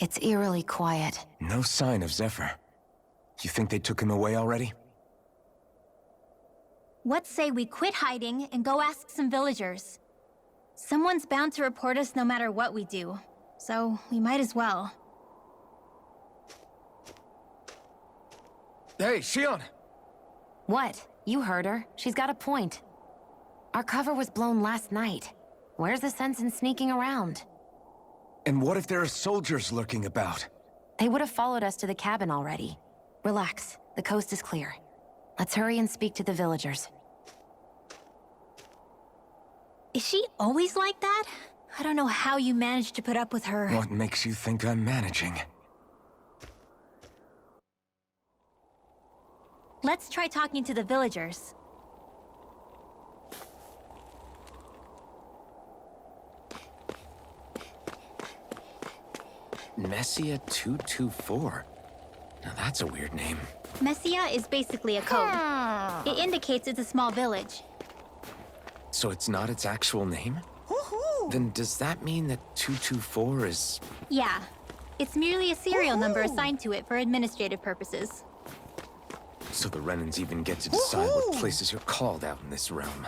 It's eerily quiet. No sign of Zephyr. You think they took him away already? What say we quit hiding and go ask some villagers? Someone's bound to report us no matter what we do, so we might as well. Hey, Shionne! What? You heard her. She's got a point. Our cover was blown last night. Where's the sense in sneaking around? And what if there are soldiers lurking about? They would have followed us to the cabin already. Relax. The coast is clear. Let's hurry and speak to the villagers. Is she always like that? I don't know how you managed to put up with her. What makes you think I'm managing? Let's try talking to the villagers. Messia 224. Now that's a weird name. Messia is basically a code. It indicates it's a small village. So it's not its actual name? Then does that mean that 224 is... Yeah. It's merely a serial number assigned to it for administrative purposes. So the Renans even get to decide what places you're called out in this realm.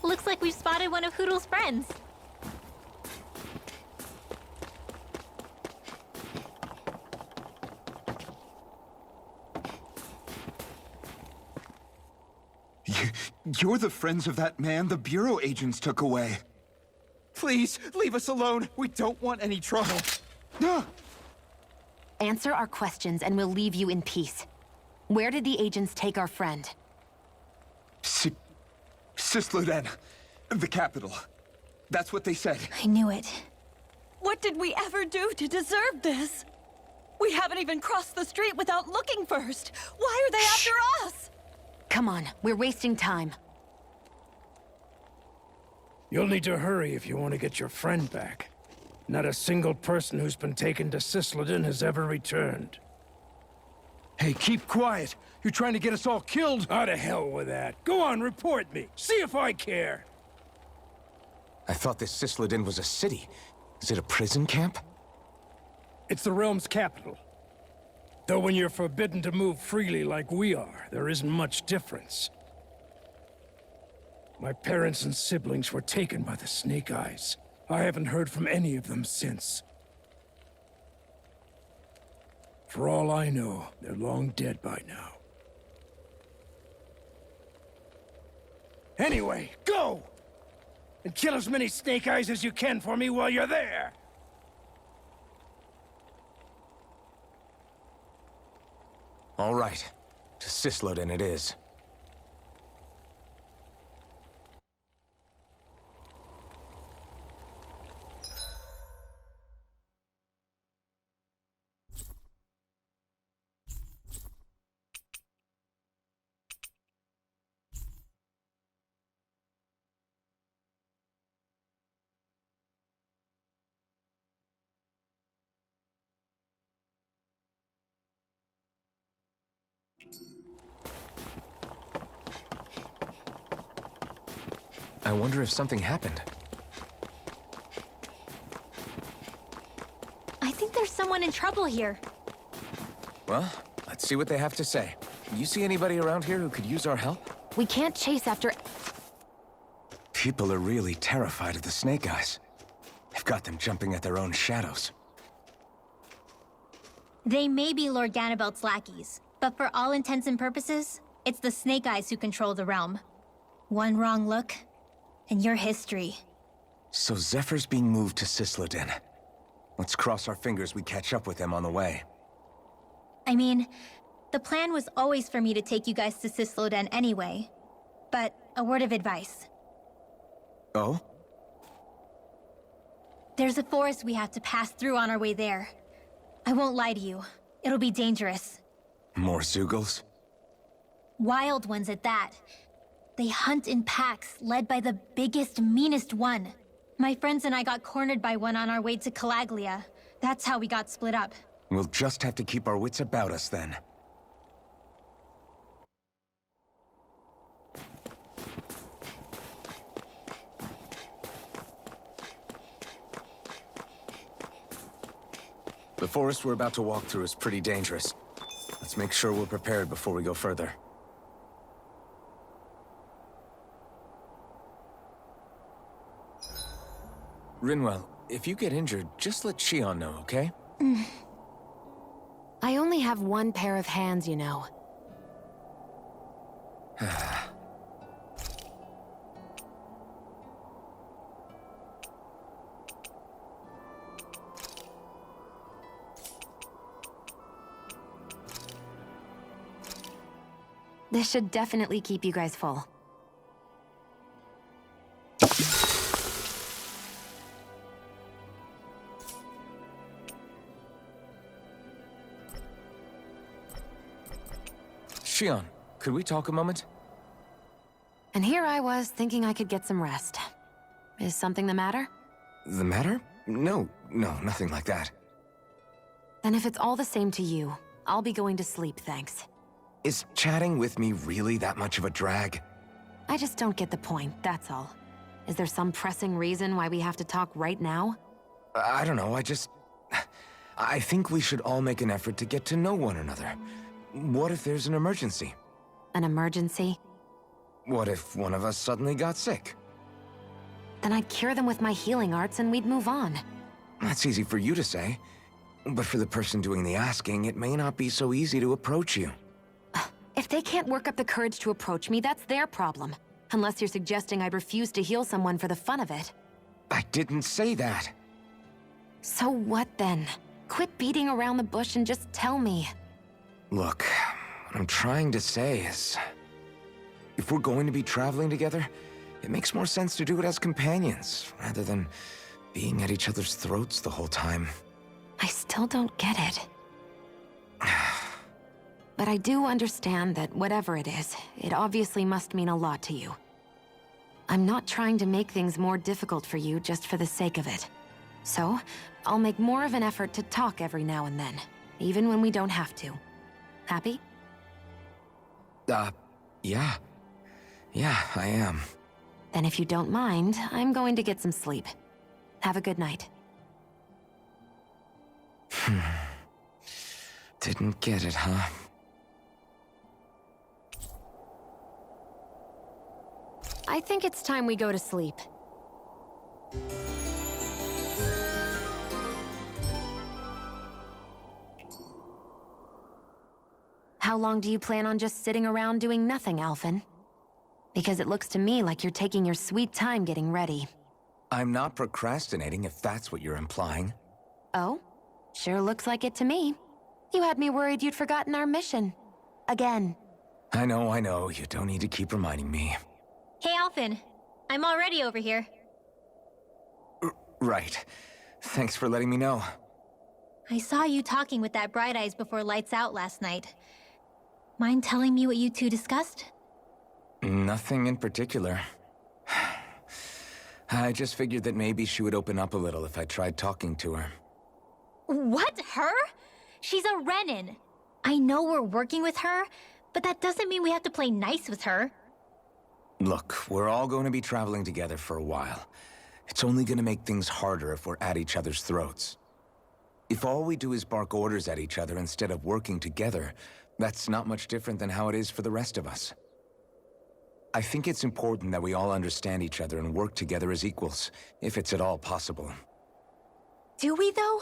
Looks like we've spotted one of Hoodle's friends. You're the friends of that man the Bureau agents took away. Please, leave us alone. We don't want any trouble. Answer our questions and we'll leave you in peace. Where did the agents take our friend? Cisloden, the capital. That's what they said. I knew it. What did we ever do to deserve this? We haven't even crossed the street without looking first. Why are they after us? Come on, we're wasting time. You'll need to hurry if you want to get your friend back. Not a single person who's been taken to Cisloden has ever returned. Hey, keep quiet. You're trying to get us all killed. Out of hell with that. Go on, report me. See if I care. I thought this Cisloden was a city. Is it a prison camp? It's the realm's capital. Though when you're forbidden to move freely like we are, there isn't much difference. My parents and siblings were taken by the Snake Eyes. I haven't heard from any of them since. For all I know, they're long dead by now. Anyway, go! And kill as many Snake Eyes as you can for me while you're there! All right. To Cisloden it is. I wonder if something happened. I think there's someone in trouble here. Well, let's see what they have to say. You see anybody around here who could use our help? We can't chase after... People are really terrified of the Snake Eyes. They've got them jumping at their own shadows. They may be Lord Ganabelt's lackeys, but for all intents and purposes, it's the Snake Eyes who control the realm. One wrong look, and your history. So Zephyr's being moved to Cisloden. Let's cross our fingers we catch up with him on the way. I mean, the plan was always for me to take you guys to Cisloden anyway. But a word of advice. Oh? There's a forest we have to pass through on our way there. I won't lie to you. It'll be dangerous. More Zeugles? Wild ones at that. They hunt in packs, led by the biggest, meanest one. My friends and I got cornered by one on our way to Calaglia. That's how we got split up. We'll just have to keep our wits about us then. The forest we're about to walk through is pretty dangerous. Let's make sure we're prepared before we go further. Rinwell, if you get injured, just let Shionne know, okay? I only have one pair of hands, you know. This should definitely keep you guys full. Shionne, could we talk a moment? And here I was, thinking I could get some rest. Is something the matter? The matter? No, nothing like that. Then if it's all the same to you, I'll be going to sleep, thanks. Is chatting with me really that much of a drag? I just don't get the point, that's all. Is there some pressing reason why we have to talk right now? I don't know, I think we should all make an effort to get to know one another. What if there's an emergency? An emergency? What if one of us suddenly got sick? Then I'd cure them with my healing arts and we'd move on. That's easy for you to say. But for the person doing the asking, it may not be so easy to approach you. If they can't work up the courage to approach me, that's their problem. Unless you're suggesting I'd refuse to heal someone for the fun of it. I didn't say that. So what then? Quit beating around the bush and just tell me. Look, what I'm trying to say is... if we're going to be traveling together, it makes more sense to do it as companions, rather than being at each other's throats the whole time. I still don't get it. But I do understand that whatever it is, it obviously must mean a lot to you. I'm not trying to make things more difficult for you just for the sake of it. So, I'll make more of an effort to talk every now and then, even when we don't have to. Happy? Yeah. Yeah, I am. Then if you don't mind, I'm going to get some sleep. Have a good night. Didn't get it, huh? I think it's time we go to sleep. How long do you plan on just sitting around doing nothing, Alphen? Because it looks to me like you're taking your sweet time getting ready. I'm not procrastinating, if that's what you're implying. Oh? Sure looks like it to me. You had me worried you'd forgotten our mission. Again. I know. You don't need to keep reminding me. Hey, Alphen. I'm already over here. Right. Thanks for letting me know. I saw you talking with that Bright Eyes before lights out last night. Mind telling me what you two discussed? Nothing in particular. I just figured that maybe she would open up a little if I tried talking to her. What? Her? She's a Renin. I know we're working with her, but that doesn't mean we have to play nice with her. Look, we're all going to be traveling together for a while. It's only going to make things harder if we're at each other's throats. If all we do is bark orders at each other instead of working together, that's not much different than how it is for the rest of us. I think it's important that we all understand each other and work together as equals, if it's at all possible. Do we, though?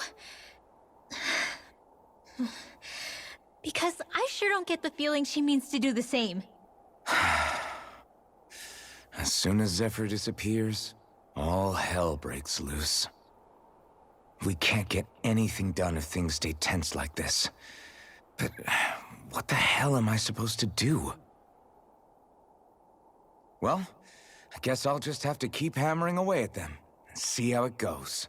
Because I sure don't get the feeling she means to do the same. As soon as Zephyr disappears, all hell breaks loose. We can't get anything done if things stay tense like this. But what the hell am I supposed to do? Well, I guess I'll just have to keep hammering away at them and see how it goes.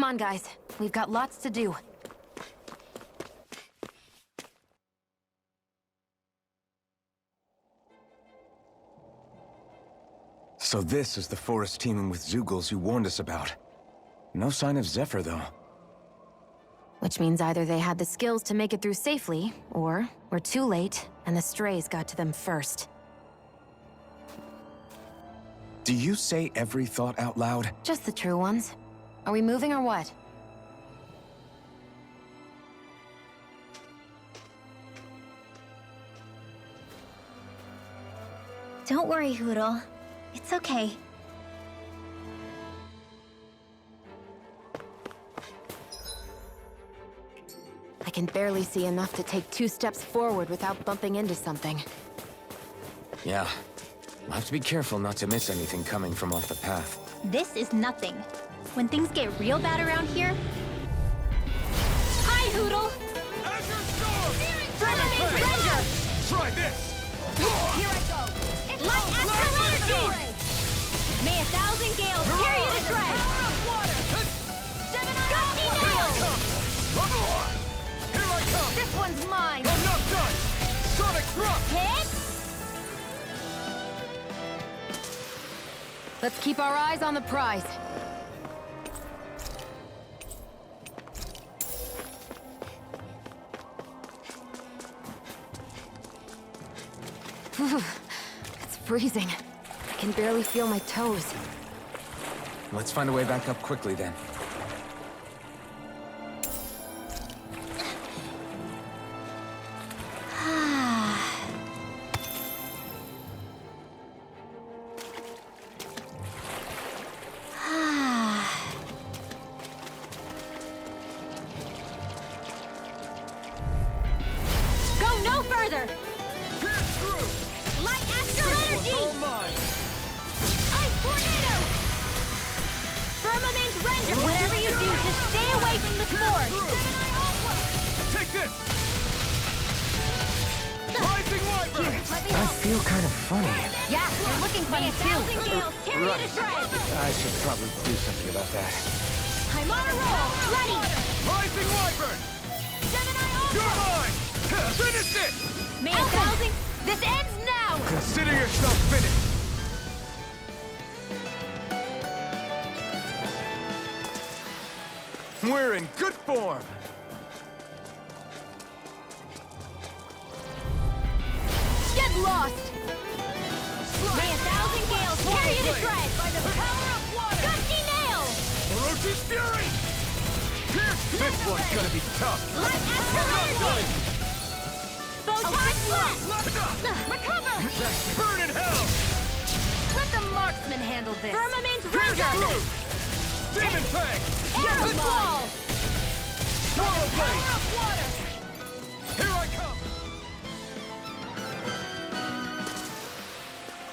Come on, guys. We've got lots to do. So this is the forest teeming with Zeugles you warned us about. No sign of Zephyr, though. Which means either they had the skills to make it through safely, or we're too late, and the strays got to them first. Do you say every thought out loud? Just the true ones. Are we moving or what? Don't worry, Hoodle. It's okay. I can barely see enough to take 2 steps forward without bumping into something. Yeah. We'll have to be careful not to miss anything coming from off the path. This is nothing. When things get real bad around here... Hi, Hoodle! Firmament Ranger! Try this! Here I go! Light Astral Energy! May 1,000 gales carry you to shreds! Gusty Nails! Here I come! This one's mine! I'm not done! Sonic Thrust! Hit! Let's keep our eyes on the prize. Phew, it's freezing. I can barely feel my toes. Let's find a way back up quickly, then. Go no further! Light Astral Energy! Ice Tornado! Firmament Render! Whatever you do, just stay away from the sword! Take this! Rising Wyvern! I feel kind of funny. Yeah, you're looking funny too. 1,000 gales carry you to shreds! I should probably do something about that. I'm on a roll! Ready! Rising Wyvern! You're mine! Finish it! May 1,000... This ends now! Consider yourself finished! We're in good form! Get lost! May 1,000 gales carry you to shreds! By the power of water! Gusty Nail! Orochi's Fury! This one's gonna be tough! Light Astral Energy! Photon Blast! Recover! Burn in hell! Let the marksman handle this. Firmament Pierce Render! through! Demon Fang! Arrow Ball! Swallow Blade! water! Here I come!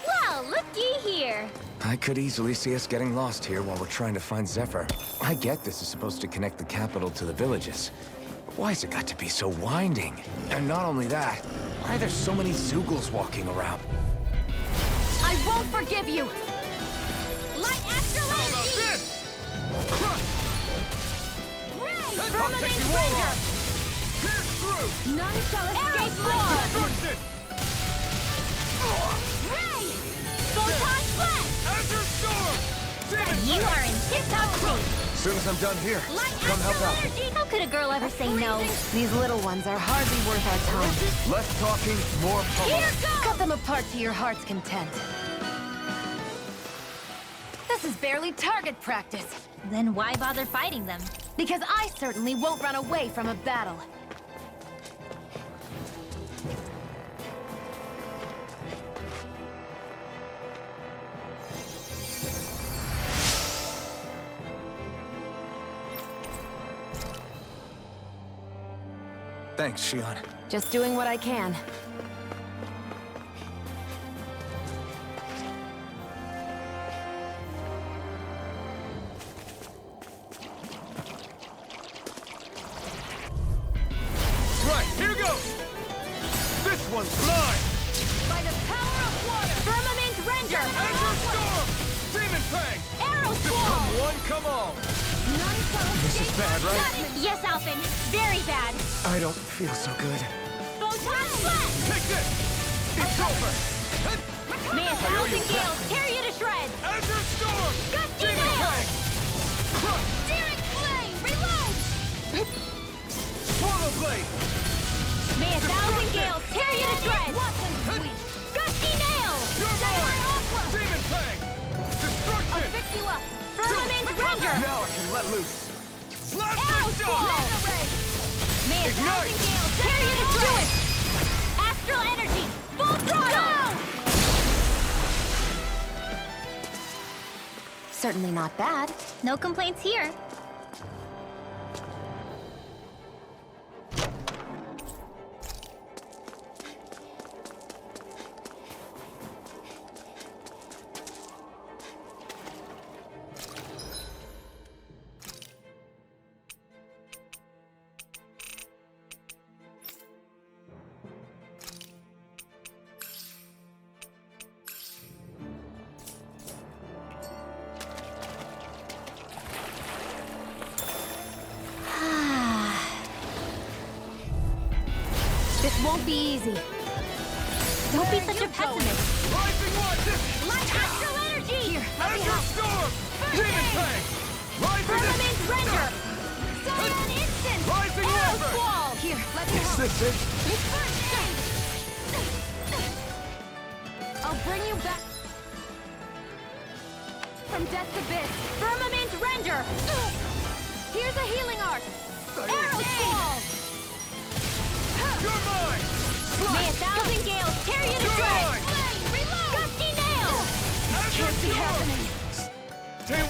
Well, looky here! I could easily see us getting lost here while we're trying to find Zephyr. I get this is supposed to connect the capital to the villages. But why's it got to be so winding? And not only that, why are there so many Zeugles walking around? I won't forgive you! Light Astral Energy! This! Crush! Ray! I'll Firmament take you all Render! on! Pierce through! None shall escape war! Destruction! Ray! Photon Blast! Azure Storm! Demon You Fang! are in tip-top shape! As soon as I'm done here, Light come help Astral out. Energy! How could a girl ever say no? These little ones are hardly worth our time. Less talking, more Here pummeling. goes! Cut them apart to your heart's content. This is barely target practice. Then why bother fighting them? Because I certainly won't run away from a battle. Thanks, Shionne. Just doing what I can. Right, here goes! This one's mine! By the power of water! Firmament Render! Azure Storm! Demon Fang! Arrow Arrow Squall! One, come all! This is bad, right? Yes, Alphen. Very bad. I don't feel so good. Photon Blast! Take this! It's over! May 1,000 gales tear you to shreds! Azure Storm! Gusty Demon Nail! Fang! Searing Flame! Reload! Swallow Blade! May 1,000 gales tear you to shreds! Gusty Nail! You're mine! Demon Fang! Destruction! Fix you up! Firmament Render! Now I can let loose. Arrow Squall! May 1,000 Ignite! gales tear you to shreds! Astral Energy! Full throttle! Certainly not bad. No complaints here. This won't be easy. Don't be such a pessimist. Rising Watch! Light Astral Energy! Here, Azure Storm! Demon Fang! Rising Firmament Render! Scion Instant! Rising Arrow Weapon! Squall! Here, let me Is this it? I'll bring you back from death's abyss. Firmament Render! Here's a healing arc. Arrow Squall! You're mine! May 1,000 gales tear you to You're shreds! mine! Reload! Gusty Nail! Azure Storm! Stay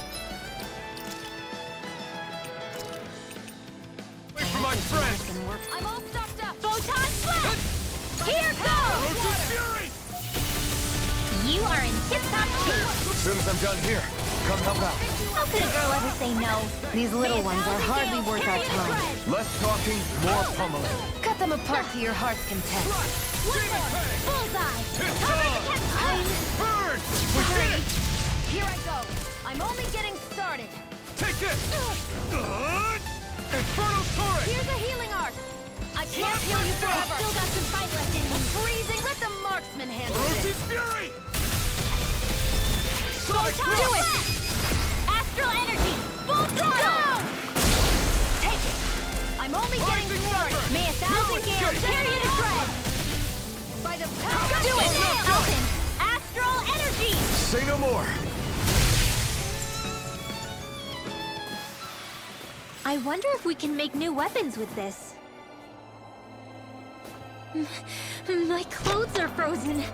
away from my friends! I'm all stocked up! Photon Blast! Here goes! Roach Fury! You are in tip-top shape! As soon as I'm done here, come help out. How could a girl ever say no? These little ones are hardly worth our time. Less talking, more pummeling. Cut them apart to your heart's content. One more! Bullseye! It's Cover on! the catch! Burn! We did it! Here I go. I'm only getting started. Take this! Infernal Torrent! Here's a healing arc. I can't heal you forever. Still got some fight left in me. Freezing. Let the marksman handle Roach's this. Fury! Photon Sonic Do it! Astral Energy! Full throttle! Take it. I'm only getting Rising started. Weapon! May 1,000 gales tear you to shreds! By the power. Do it! Alphen! Astral Energy! Say no more! I wonder if we can make new weapons with this. My clothes are frozen.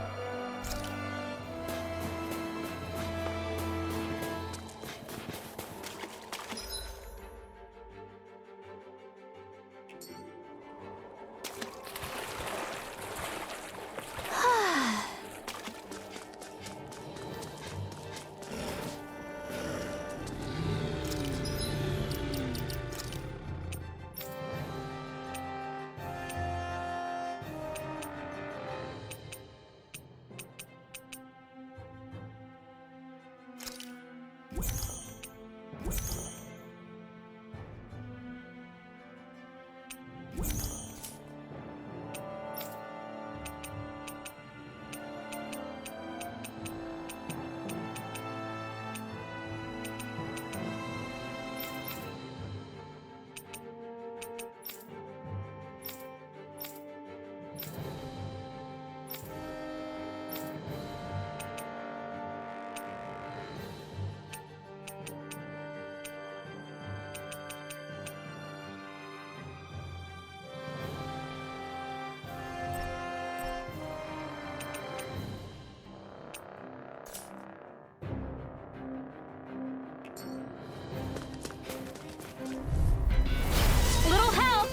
Little help!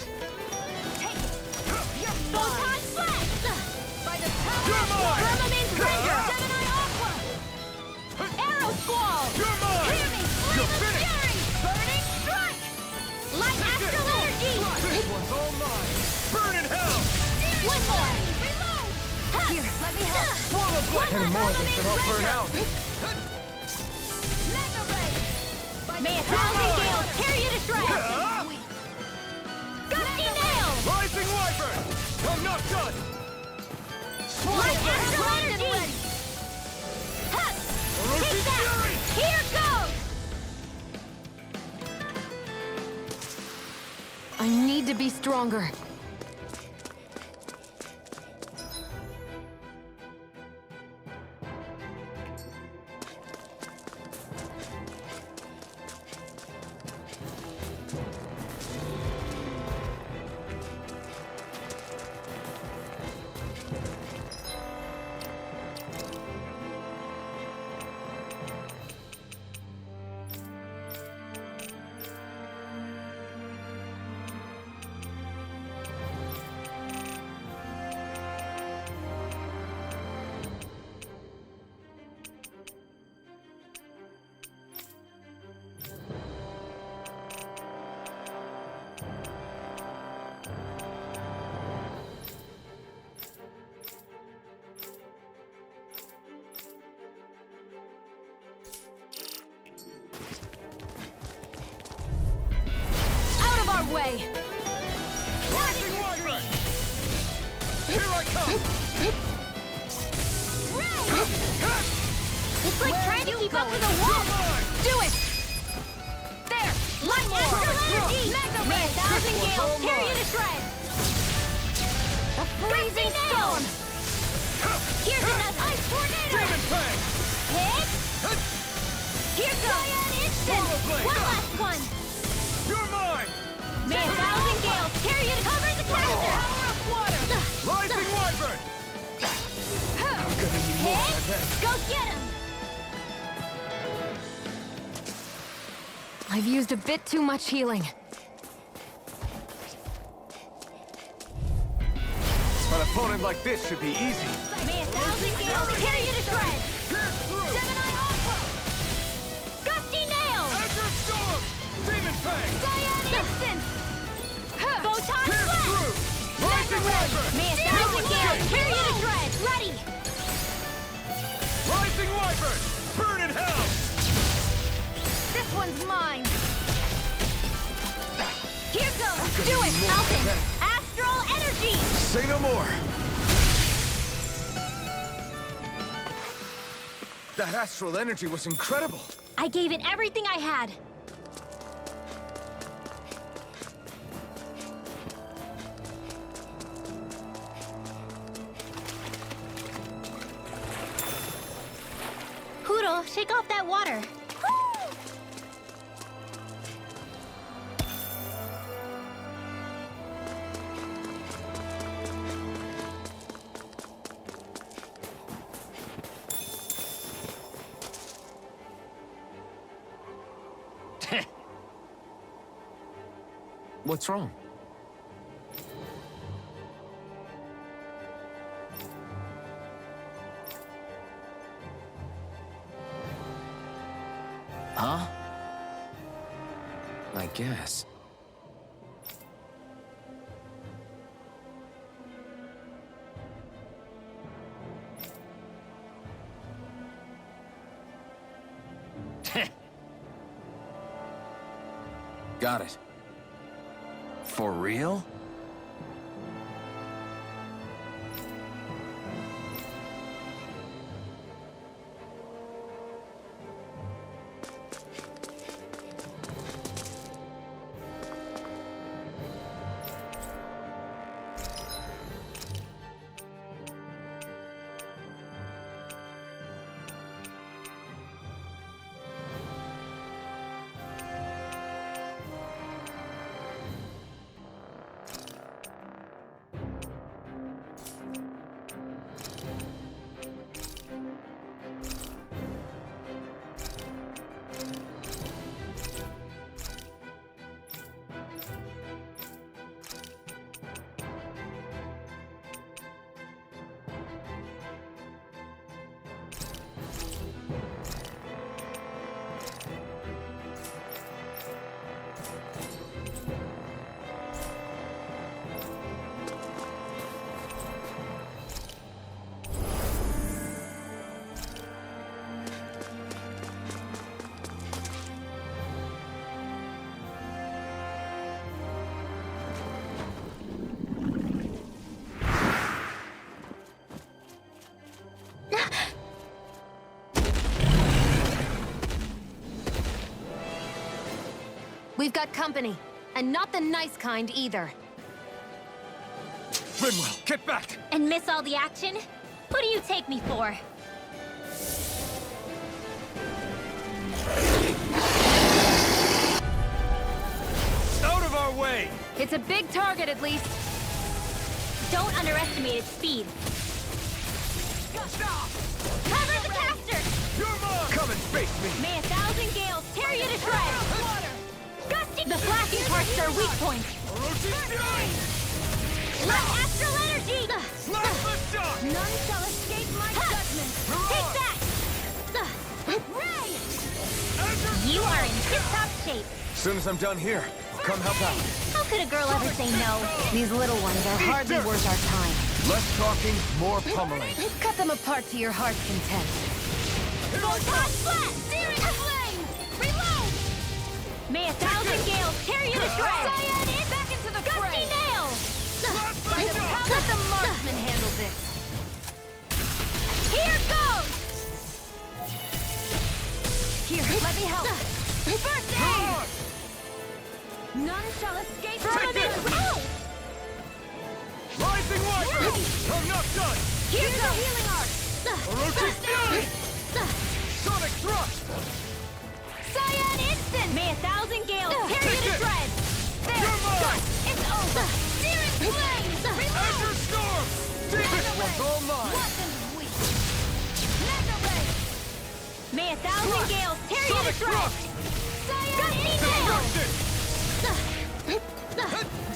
Take it! Photon Blast! By the power You're mine! Firmament Render! Gemini Aqua! Arrow Squall! You're mine! Hear me! You're Flame of finished! Fury! Burning Strike! Light Astral Energy! This one's all mine! Burn in hell! One more! Reload! Here, let me help. Swallow Blade! Any more of this and I'll burn out! Mega Ray! May a thousand gales tear you to shreds! Gusty nail! Rising Wyvern! I'm not done! My astral energy! Hup! Take that! Here goes! I need to be stronger. Way. Rising Wyvern! Here I come! It's like trying to keep up with a wall! Do it! There! One more! Astral energy! Mega Ray! Thousand gales tear you to shreds! A freezing storm! Here's another ice tornado! Demon Fang! Hit! Here goes! Instant! One last one! You're mine! May a thousand gales tear you to cover the caster! Power of water! Rising Wyvern! Hit! Go get him! I've used a bit too much healing. An opponent like this should be easy. May a thousand gales tear you to shreds! Gemini Aqua! Gusty nail! Azure Storm! Demon Fang! Cyan Instant! Photon Pierce Blast! through! Rising Wyvern! May a thousand gales tear you to shreds! Ready! Rising Wyvern! Burn in hell! This one's mine! Here goes! Do it, Alphen! Astral energy! Say no more! That astral energy was incredible! I gave it everything I had. Poodle, shake off that water. What's wrong? Huh? I guess. Got it. For real? We've got company, and not the nice kind either. Rimwell, get back! And miss all the action? Who do you take me for? Out of our way! It's a big target, at least. Don't underestimate its speed. Cover the caster! You're mine! Come and face me! May 1,000 gales tear you to shreds! Gusty! The flashing parts are weak points. Orochi's fury! Let astral energy! Slice the shot! None shall escape my judgment! Take that! Ray! You are in tip-top shape. As soon as I'm done here, I'll come help out. How could a girl ever say no? These little ones are hardly worth our time. Less talking, more pummeling. Cut them apart to your heart's content. Photon flat! Searing flame! Reload! May 1,000 gales tear you to shreds! Cyan in! Back into the Gusty nail! Let the marksman handle this. Here goes! Here, let me help. First aid! None shall escape from it! Rising Wiper! I'm not done! Here's the healing arc! Orochi's fury! Sonic thrust! Cyan instant! May 1,000 gales tear you to it! shreds! There! You're mine! It's over! Searing flames! Reload! Azure Storm! This one's all mine! Mega ray! May 1,000 gales tear you to Sonic shreds! thrust! Cyan nail! Destruction!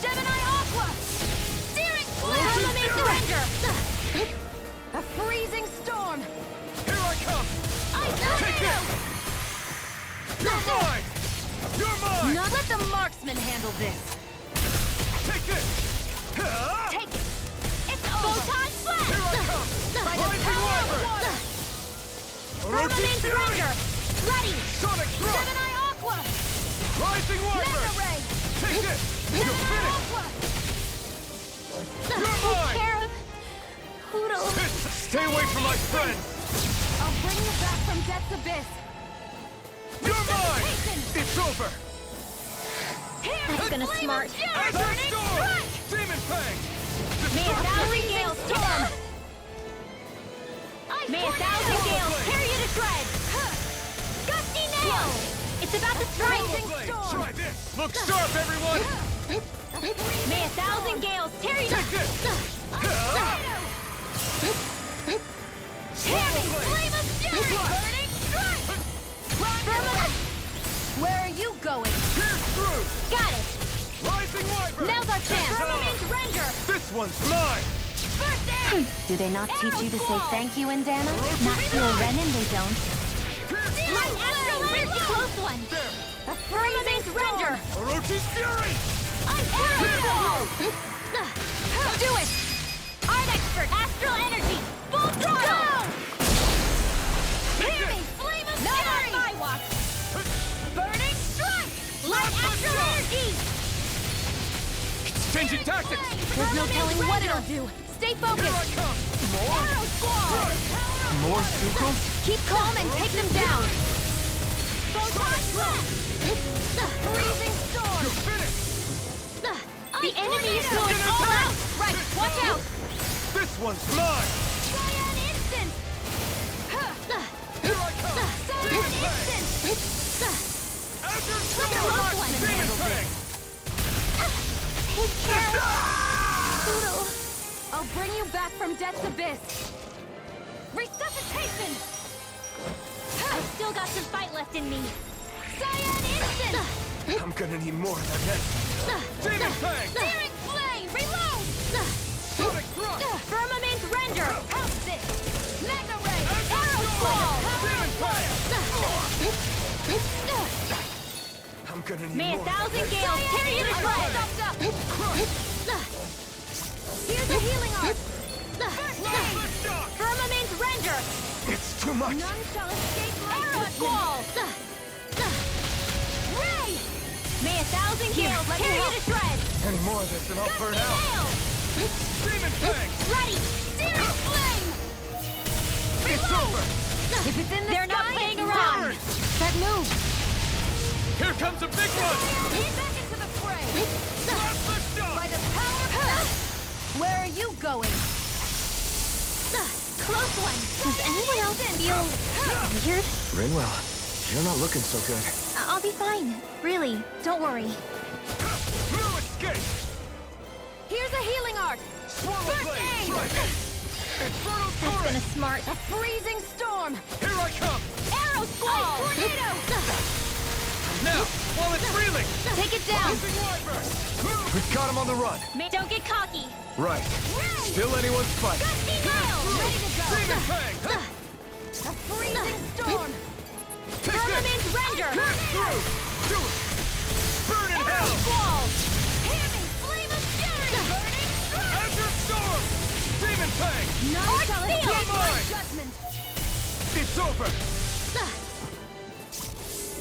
Gemini Aqua! Searing flame! Firmament surrender! A freezing storm. Here I come! Take it! You're mine! You're mine! Now let the marksman handle this. Take it! Take it! It's Photon flash! Here I come! By the Rising power of Wiper! water! Orochi's Firmament fury! surrender! Ready! Sonic thrust! Gemini Aqua! Rising Wiper! Mega ray! Take it! You're Gemini finished! Aqua! You're Take mine! care of Poodle. Stay away from my friends! I'll bring you back from death's abyss. You're mine! It's over! That's gonna smart. Azure Storm! Demon Fang! May 1,000 gales storm! May 1,000 gales tear you to shreds! Gusty nail! It's about to strike! Try this! Look sharp, everyone! May 1,000 gales tear you to Take this! Tearing flame of fury! Burning strike! Where are you going? Pierce through! Got it! Rising Wiper! Now's our chance! Firmament render! This one's mine! First aid! Do they not teach you to say thank you in Dahna? Not to a Renin, they don't. Pierce Light astral energy! Close one! There! A firmament render! Orochi's fury! Do it! Art expert! Astral energy! Full throttle! Hear me! Flame of fury! My watch! Burning strike! Light astral energy! Changing tactics! There's no telling what it'll do. Stay Here I focused. come! Arrow squall! More Zuko? Keep calm and take them down. Photon blast! Freezing storm! You're finished! The enemy is going all out! Right, watch out! This one's mine! Cyan instant! Here I come! Cyan instant! Azure Look Storm! at those ones. Demon Fang! Take care of Poodle. I'll bring you back from death's abyss. Resuscitation! I've still got some fight left in me. Cyan instant! I'm gonna need more than that. Demon Fang! Searing flame! Reload! Sonic thrust! Firmament render! How's this? Mega ray! Azure Arrow Storm! squall! Demon Fang! I'm gonna need May more. 1,000 gales tear you to shreds! Here's the healing arc! Firmament render! It's too much! None shall escape my arrow squall! Ray! May 1,000 gales tear you to shreds! Any more of this and I'll burn out! Nail! Demon Fang! Ready! Searing flame! It's over! If it's in the They're sky, not playing it's around! mine. That move. Here comes a big one! Get back into the fray! Blast the shot! By the power of... Where are you going? Close one. Does anyone else feel weird? Rinwell, you're not looking so good. I'll be fine. Really, don't worry. No escape! Here's a healing art! Swirl First blade! aid! Strike! Inferno That's been a torrent! smart. A freezing storm! Here I come! Arrow squall! Tornado! Now, while it's reeling! Take it down! Blazing wyvern! We've got him on the run. Don't get cocky. Right. Still anyone's fight. Gusty nail! Ready to go! Demon Fang! A freezing storm! Take this! Firmament render! Pass through! Do it! Burn in Arrow hell! squall! Hammy flame of fury! Burning strike! Azure Storm! Demon Fang! None shall You're escape my mine! judgment! It's over!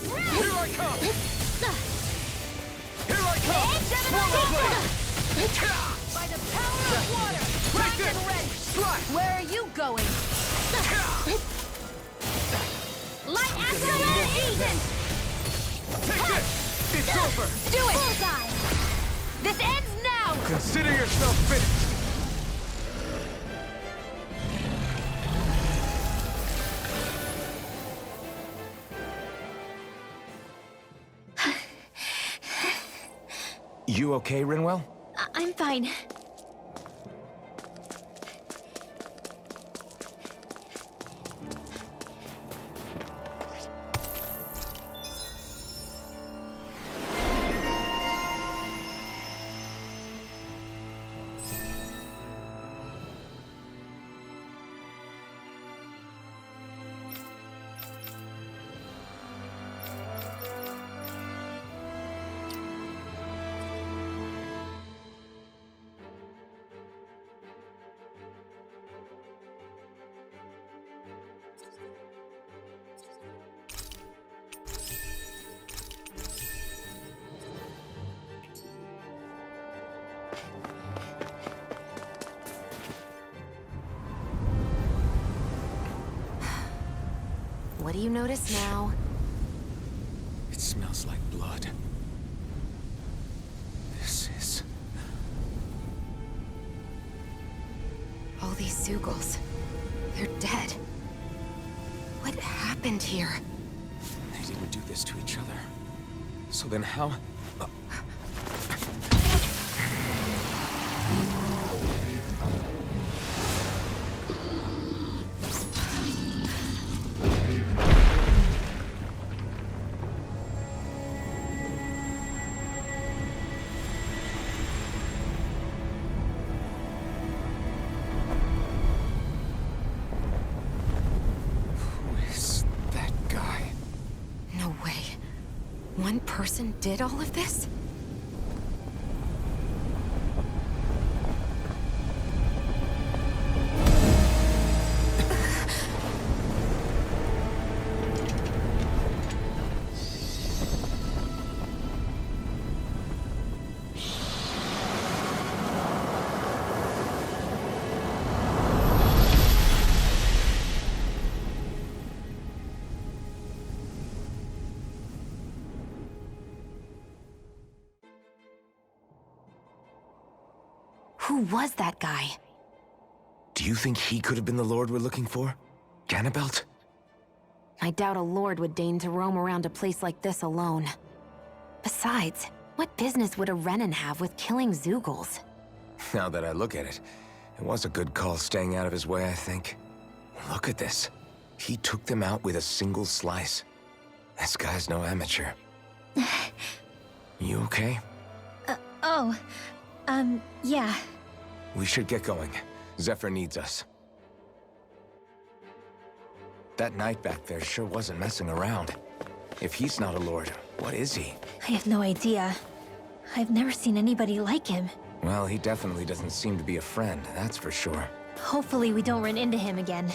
Here I come! Here I come! Swirl blade! By the power of water! Take Rock and this! wrench! Slide! Where are you going? Light accelerate agent! Take this! It's over! Do it! Bullseye! This ends now! Consider yourself finished! You okay, Rinwell? I'm fine. What do you notice now? It smells like blood. This is... All these Zeugles. They're dead. What happened here? They didn't do this to each other. So then how... One person did all of this? Who was that guy? Do you think he could have been the Lord we're looking for? Ganabelt? I doubt a lord would deign to roam around a place like this alone. Besides, what business would a Renan have with killing Zeugles? Now that I look at it, it was a good call staying out of his way, I think. Look at this. He took them out with a single slice. This guy's no amateur. You okay? Yeah. We should get going. Zephyr needs us. That knight back there sure wasn't messing around. If he's not a lord, what is he? I have no idea. I've never seen anybody like him. Well, he definitely doesn't seem to be a friend, that's for sure. Hopefully we don't run into him again.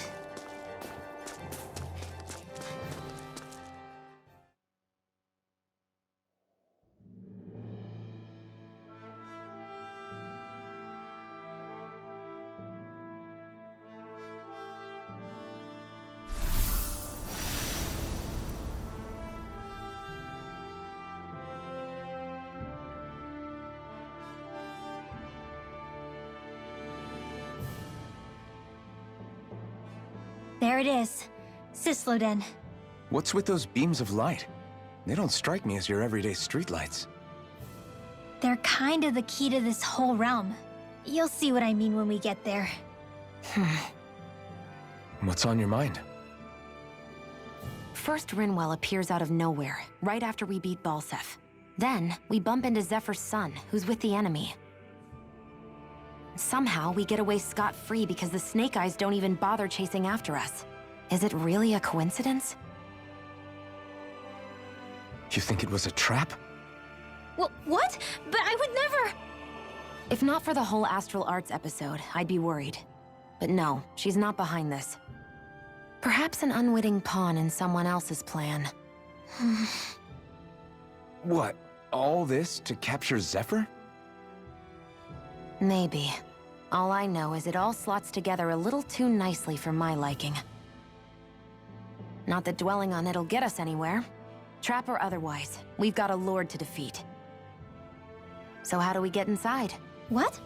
There it is. Cisloden. What's with those beams of light? They don't strike me as your everyday streetlights. They're kind of the key to this whole realm. You'll see what I mean when we get there. What's on your mind? First, Rinwell appears out of nowhere, right after we beat Balseph. Then, we bump into Zephyr's son, who's with the enemy. Somehow, we get away scot-free because the Snake Eyes don't even bother chasing after us. Is it really a coincidence? You think it was a trap? What? But I would never... If not for the whole Astral Arts episode, I'd be worried. But no, she's not behind this. Perhaps an unwitting pawn in someone else's plan. What? All this to capture Zephyr? Maybe. All I know is it all slots together a little too nicely for my liking. Not that dwelling on it'll get us anywhere. Trap or otherwise, we've got a lord to defeat. So how do we get inside? What?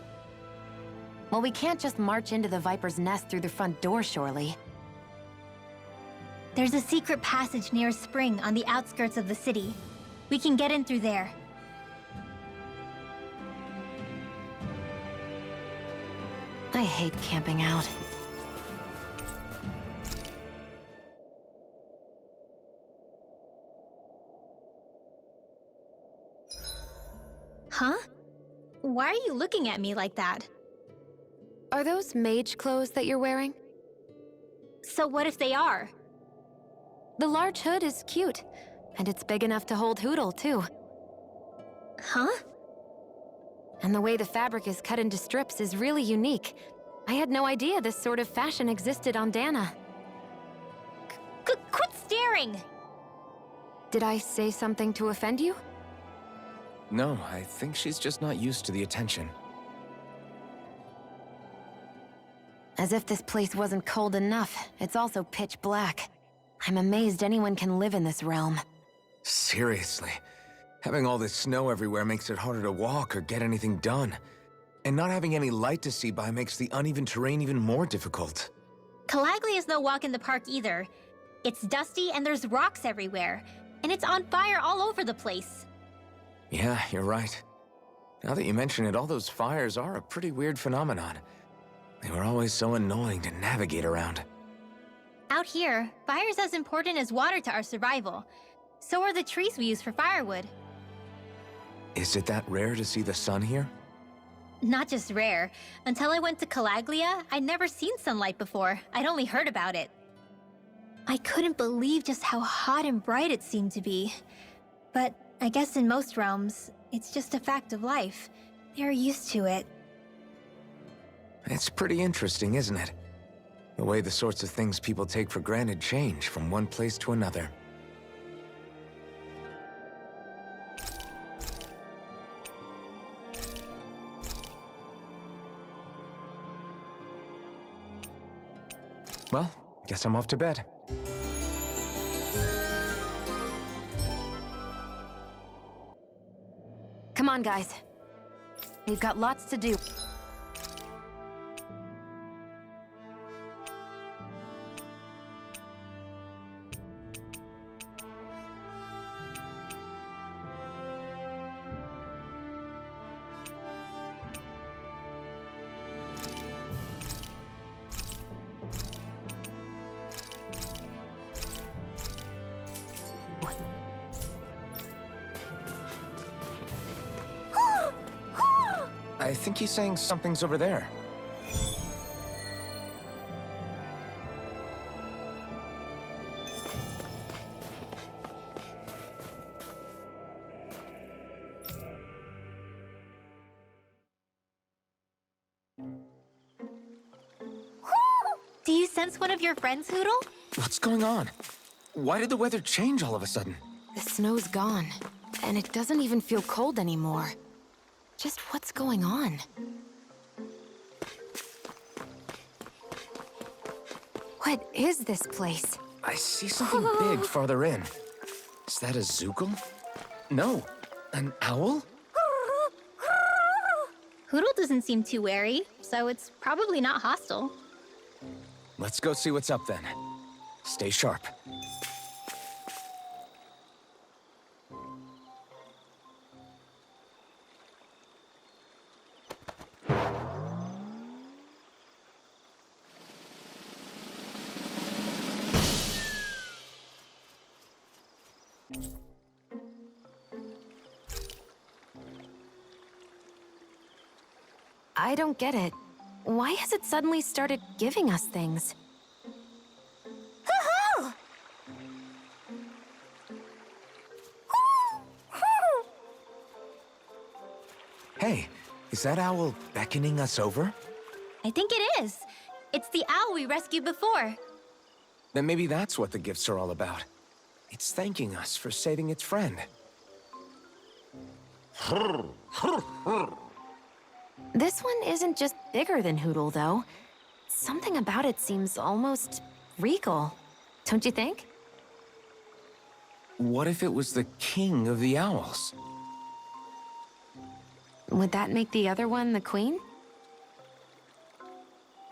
Well, we can't just march into the Viper's nest through the front door, surely. There's a secret passage near a spring on the outskirts of the city. We can get in through there. I hate camping out. Huh? Why are you looking at me like that? Are those mage clothes that you're wearing? So what if they are? The large hood is cute, and it's big enough to hold Hootle, too. Huh? And the way the fabric is cut into strips is really unique. I had no idea this sort of fashion existed on Dahna. Quit staring! Did I say something to offend you? No, I think she's just not used to the attention. As if this place wasn't cold enough, it's also pitch black. I'm amazed anyone can live in this realm. Seriously. Having all this snow everywhere makes it harder to walk or get anything done. And not having any light to see by makes the uneven terrain even more difficult. Calaglia is no walk in the park either. It's dusty and there's rocks everywhere. And it's on fire all over the place. Yeah, you're right. Now that you mention it, all those fires are a pretty weird phenomenon. They were always so annoying to navigate around. Out here, fire's as important as water to our survival. So are the trees we use for firewood. Is it that rare to see the sun here? Not just rare. Until I went to Calaglia, I'd never seen sunlight before. I'd only heard about it. I couldn't believe just how hot and bright it seemed to be. But I guess in most realms, it's just a fact of life. They're used to it. It's pretty interesting, isn't it? The way the sorts of things people take for granted change from one place to another. Well, guess I'm off to bed. Come on, guys. We've got lots to do. I think he's saying something's over there. Do you sense one of your friends, Hootle? What's going on? Why did the weather change all of a sudden? The snow's gone, and it doesn't even feel cold anymore. Just what's going on? What is this place? I see something big farther in. Is that a Zookle? No, an owl? Hootle doesn't seem too wary, so it's probably not hostile. Let's go see what's up then. Stay sharp. I don't get it. Why has it suddenly started giving us things? Hey, is that owl beckoning us over? I think it is. It's the owl we rescued before. Then maybe that's what the gifts are all about. It's thanking us for saving its friend. This one isn't just bigger than Hootle, though. Something about it seems almost regal. Don't you think? What if it was the king of the owls? Would that make the other one the queen?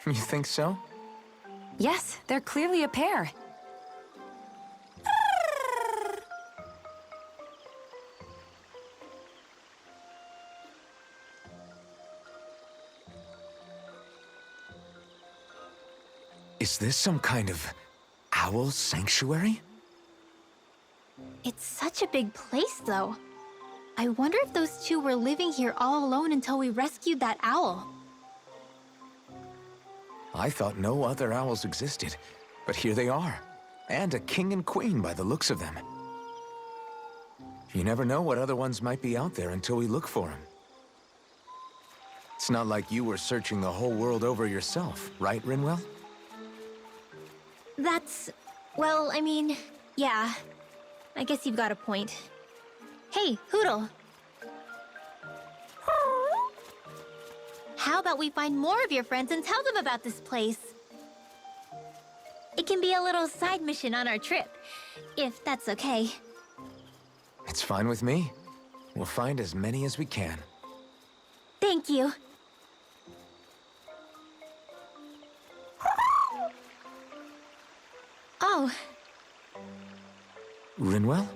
You think so? Yes, they're clearly a pair. Is this some kind of owl sanctuary? It's such a big place, though. I wonder if those two were living here all alone until we rescued that owl. I thought no other owls existed, but here they are. And a king and queen by the looks of them. You never know what other ones might be out there until we look for them. It's not like you were searching the whole world over yourself, right, Rinwell? That's... well, I mean, yeah. I guess you've got a point. Hey, Hootle. How about we find more of your friends and tell them about this place? It can be a little side mission on our trip, if that's okay. It's fine with me. We'll find as many as we can. Thank you. Oh, Rinwell?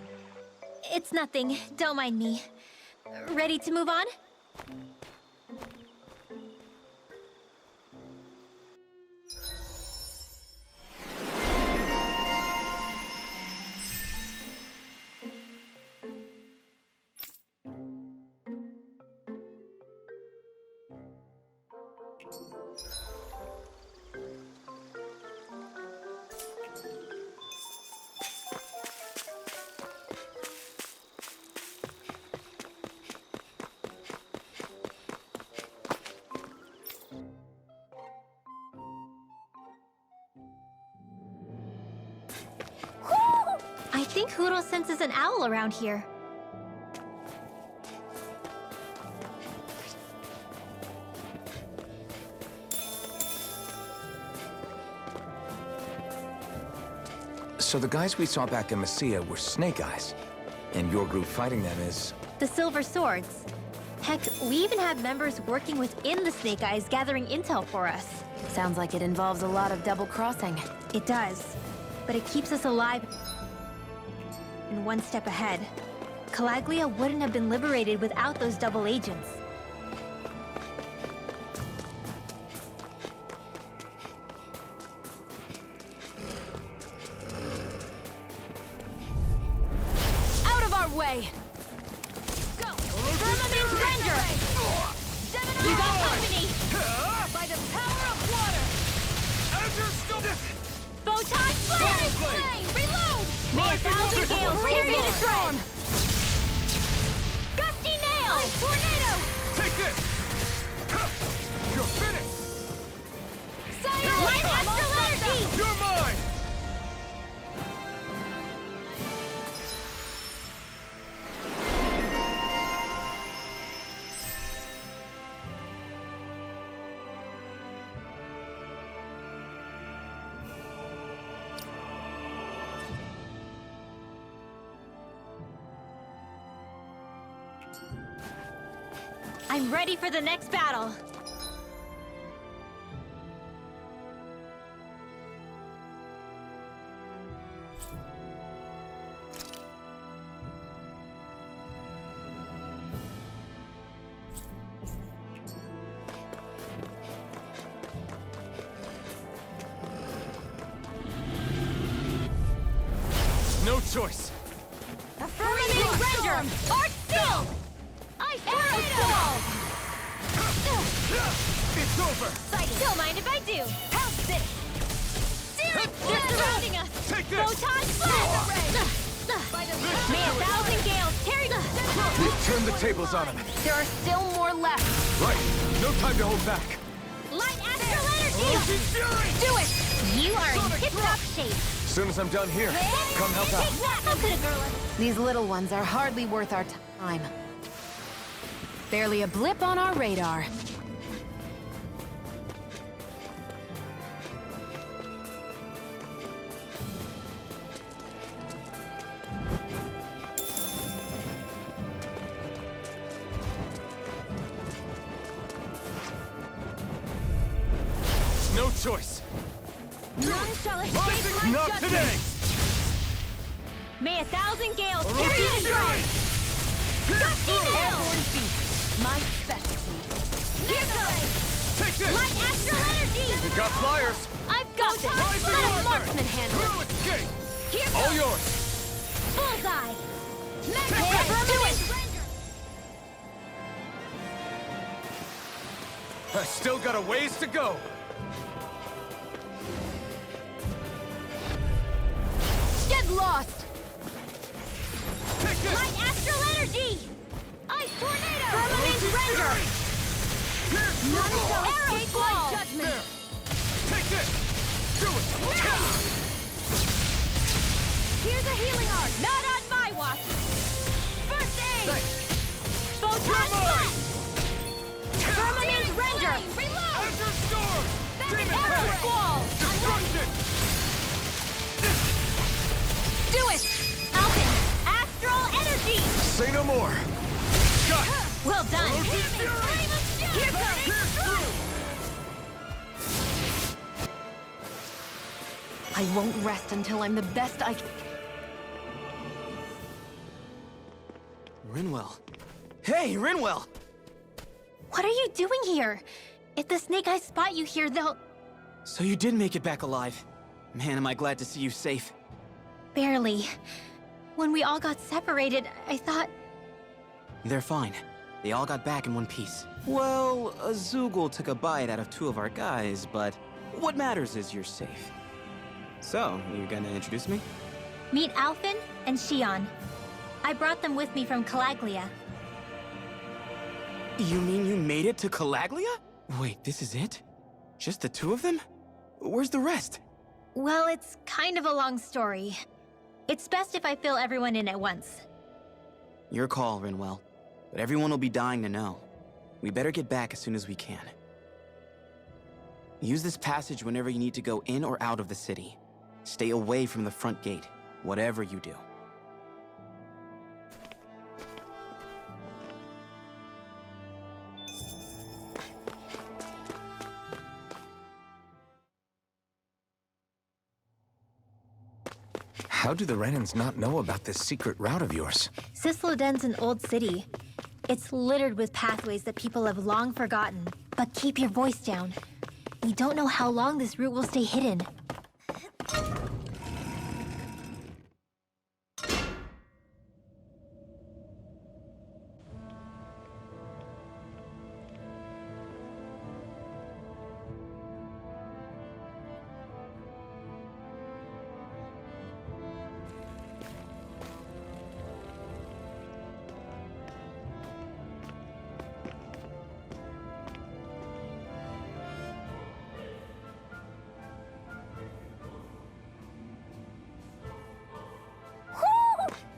it's nothing. Don't mind me. Ready to move on? I think Hootle senses an owl around here. So the guys we saw back in Messia were Snake Eyes, and your group fighting them is... The Silver Swords. Heck, we even have members working within the Snake Eyes gathering intel for us. Sounds like it involves a lot of double-crossing. It does. But it keeps us alive and one step ahead. Calaglia wouldn't have been liberated without those double agents. Out of our way! Go! Firmament Ranger! You got company! By the power of water! Photon flare! Reload! May a thousand gales period is drawn! Gusty nail! Tornado! Take this! You're finished! Sire! Light astral energy! You're mine! I'm ready for the next battle. choice. Affirmative render! Art sealed! I arrow It's over. fall! Don't mind if I do! How's this? They're surrounding us! Take this. Photon flash! May 1,000 gales carry the... We've turned the tables on him. There are still more left. Right. No time to hold back. Light astral energy! Ocean Fury! Do it! You are in tip-top shape. As soon as I'm done here, come help out. Take that! How could a girl... These little ones are hardly worth our time. Barely a blip on our radar. No choice. None shall escape my Not judgment. today. May 1,000 gales Ocean carry the Fury! strike! Airborne beast, my specialty. Here goes! Take this. Light astral energy! We got flyers. I've got this! Rise Let a and marksman handle it! Through escape. Here All goes! yours. Bullseye! Do it! I still got a ways to go. Get lost! Take this. Light astral energy! Ice tornado! Firmament render! None shall escape my judgment! There. Take this. Do it. Here's a healing art! Not on my watch! First aid! Thanks. Photon flash! Firmament render! Reload! Azure Storm. Demon Arrow Pack. squall! Destruction. Do it! Alphen! Astral energy! Say no more. Shot. Well done! Ocean Fury. Here goes! Pierce through. I won't rest until I'm the best I can. Rinwell. Hey, Rinwell! What are you doing here? If the Snake Eyes spot you here, they'll... So you did make it back alive. Man, am I glad to see you safe. Barely. When we all got separated, I thought... They're fine. They all got back in one piece. Well, a Zoogle took a bite out of 2 of our guys, but what matters is you're safe. So, you gonna introduce me? Meet Alphen and Shionne. I brought them with me from Calaglia. You mean you made it to Calaglia? Wait, this is it? Just the 2 of them? Where's the rest? Well, it's kind of a long story. It's best if I fill everyone in at once. Your call, Rinwell. But everyone will be dying to know. We better get back as soon as we can. Use this passage whenever you need to go in or out of the city. Stay away from the front gate, whatever you do. How do the Renans not know about this secret route of yours? Cisloden's an old city. It's littered with pathways that people have long forgotten. But keep your voice down. We don't know how long this route will stay hidden.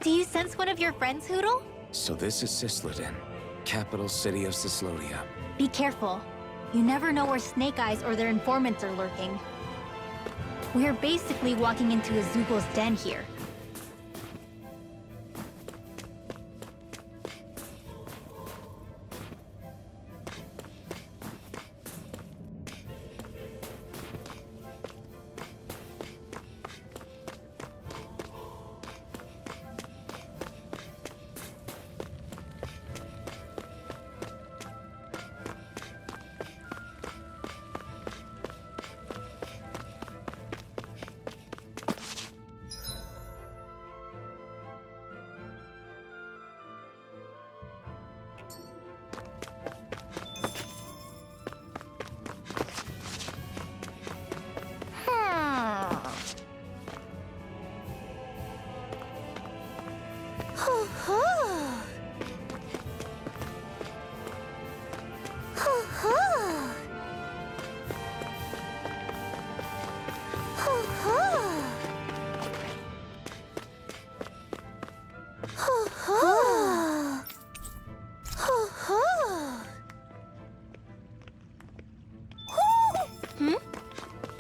Do you sense one of your friends, Hootle? So this is Cisloden, capital city of Cislodia. Be careful. You never know where Snake Eyes or their informants are lurking. We're basically walking into a Zoogle's den here.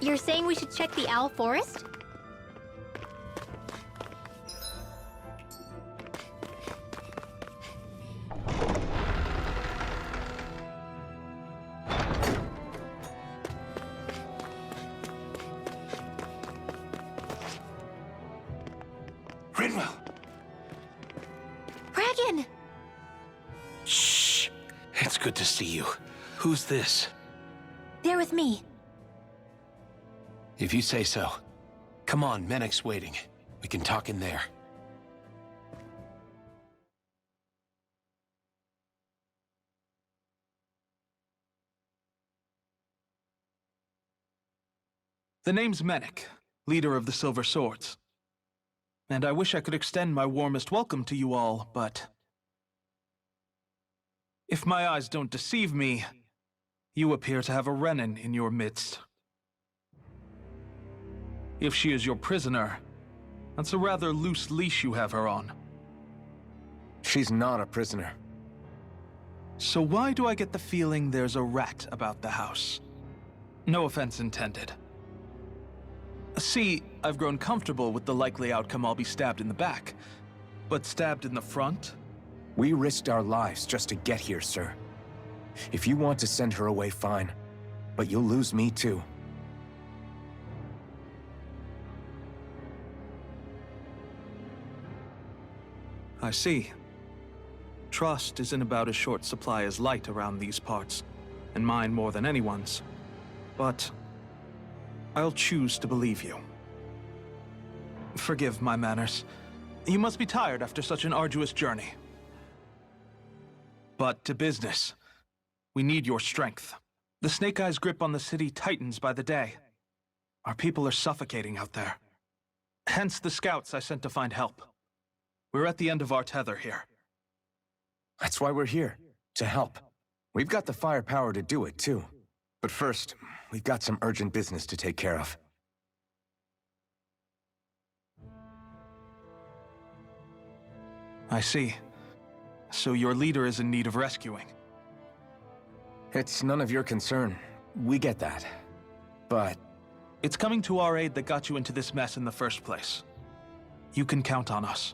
You're saying we should check the owl forest? Rinwell! Dragon! Shh. It's good to see you. Who's this? They're with me. If you say so. Come on, Menek's waiting. We can talk in there. The name's Menek, leader of the Silver Swords. And I wish I could extend my warmest welcome to you all, but... if my eyes don't deceive me, you appear to have a Renan in your midst. If she is your prisoner, that's a rather loose leash you have her on. She's not a prisoner. So why do I get the feeling there's a rat about the house? No offense intended. See, I've grown comfortable with the likely outcome I'll be stabbed in the back. But stabbed in the front? We risked our lives just to get here, sir. If you want to send her away, fine. But you'll lose me too. I see. Trust isn't about as short supply as light around these parts, and mine more than anyone's. But I'll choose to believe you. Forgive my manners. You must be tired after such an arduous journey. But to business. We need your strength. The Snake Eyes' grip on the city tightens by the day. Our people are suffocating out there. Hence the scouts I sent to find help. We're at the end of our tether here. That's why we're here, to help. We've got the firepower to do it, too. But first, we've got some urgent business to take care of. I see. So your leader is in need of rescuing. It's none of your concern. We get that. But... it's coming to our aid that got you into this mess in the first place. You can count on us.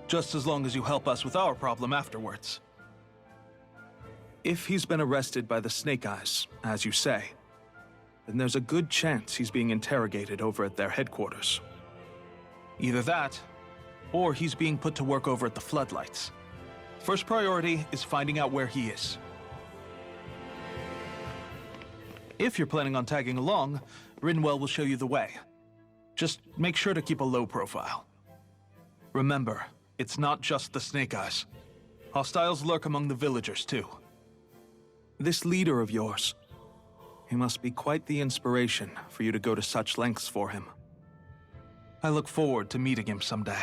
Just as long as you help us with our problem afterwards. If he's been arrested by the Snake Eyes, as you say, then there's a good chance he's being interrogated over at their headquarters. Either that, or he's being put to work over at the Floodlights. First priority is finding out where he is. If you're planning on tagging along, Rinwell will show you the way. Just make sure to keep a low profile. Remember, it's not just the Snake Eyes. Hostiles lurk among the villagers, too. This leader of yours, he must be quite the inspiration for you to go to such lengths for him. I look forward to meeting him someday.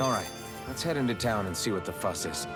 all right, let's head into town and see what the fuss is.